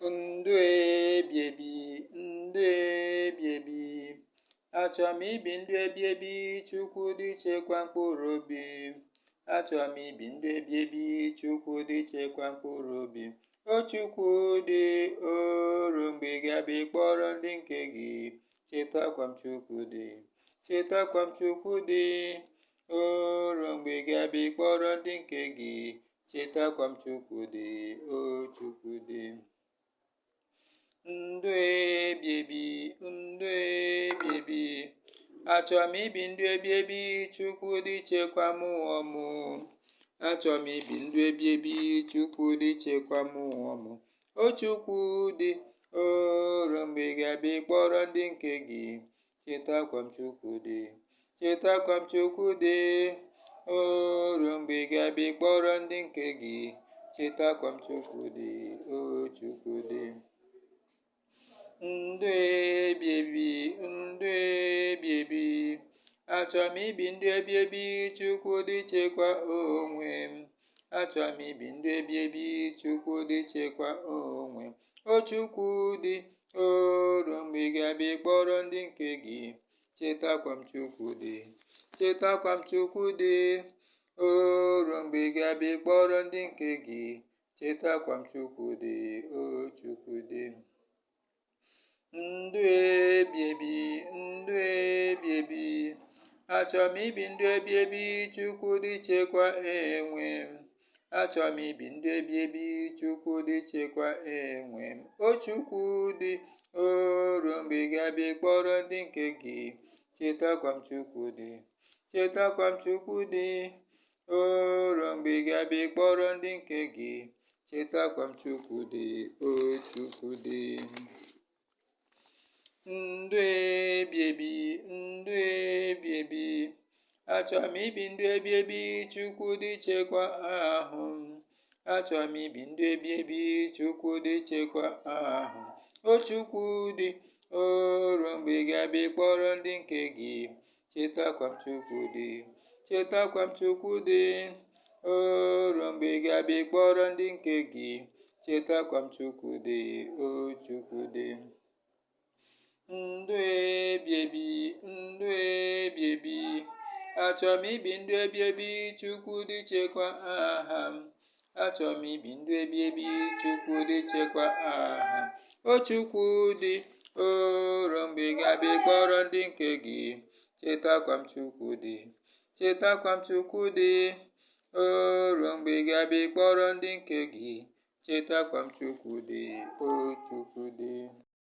ndụ ebi ebi, ndụ ebi ebi. Achọrọ m ibi ndụ ebi ebi, Chukwu dị chekwa mkpụrụ obi. Achọrọ m ibi ndụ ebi ebi, Chukwu dị chekwa mkpụrụ obi. O Chukwu dị oru mgbe ị ga-abịa ịkpọrọ ndị nke gị. Chetakwa m Chukwu dị, chetakwa m Chukwu dị oru mgbe ị ga-abịa ịkpọrọ ndị nke gị. Chetakwa m Chukwu dị, o Chukwu dị. Ndụ ebi ebi, ndụ ebi ebi. Achọrọ m ibi ndụ ebi ebi, Chukwu dị chekwa mmụọ m. Achọrọ m ibi ndụ ebi ebi, Chukwu dị chekwa mmụọ m. O Chukwu dị oru mgbe ị ga-abịa ịkpọrọ ndị nke gị. Chetakwa m Chukwu dị, chetakwa m Chukwu dị oru mgbe ị ga-abịa ịkpọrọ ndị nke gị. Chetakwa m Chukwu dị, o Chukwu dị. Ndụ ebi ebi, ndụ ebi ebi. Achọrọ m ibi ndụ ebi ebi, Chukwu dị chekwa onwe m. Achọrọ m ibi ndụ ebi ebi, Chukwu dị chekwa onwe m. O Chukwu dị oru mgbe ị ga-abịa ịkpọrọ ndị nke gị. Chetakwa m Chukwu dị, chetakwa m Chukwu dị oru mgbe ị ga-abịa ịkpọrọ ndị nke gị. Chetakwa m Chukwu dị, o Chukwu dị. Ndụ ebi ebi, ndụ ebi ebi. Achọrọ m ibi ndụ ebi ebi, Chukwu dị chekwa enwe m. Achọrọ m ibi ndụ ebi ebi, Chukwu dị chekwa enwe m. O Chukwu dị oru mgbe ị ga-abịa ịkpọrọ ndị nke gị. Chetakwa m Chukwu dị, chetakwa m Chukwu dị oru mgbe ị ga-abịa ịkpọrọ ndị nke gị. Chetakwa m Chukwu dị, o Chukwu dị. Ndụ ebi ebi, ndụ ebi ebi. Achọrọ m ibi ndụ ebi ebi, Chukwu dị chekwa ahụ m. Achọrọ m ibi ndụ ebi ebi, Chukwu dị chekwa ahụ m. O Chukwu dị oru mgbe ị ga-abịa ịkpọrọ ndị nke gị. Chetakwa m Chukwu dị, chetakwa m Chukwu dị oru mgbe ị ga-abịa ịkpọrọ ndị nke gị. Chetakwa m Chukwu dị, o Chukwu dị. Ndụ ebi ebi, ndụ ebi ebi. Achọrọ m ibi ndụ ebi ebi, Chukwu dị chekwa aha m. Achọrọ m ibi ndụ ebi ebi, Chukwu dị chekwa aha m. O Chukwu dị oru mgbe ị ga-abịa ịkpọrọ ndị nke gị. Chetakwa m Chukwu dị, chetakwa m Chukwu dị oru mgbe ị ga-abịa ịkpọrọ ndị nke gị. Chetakwa m Chukwu dị, o Chukwu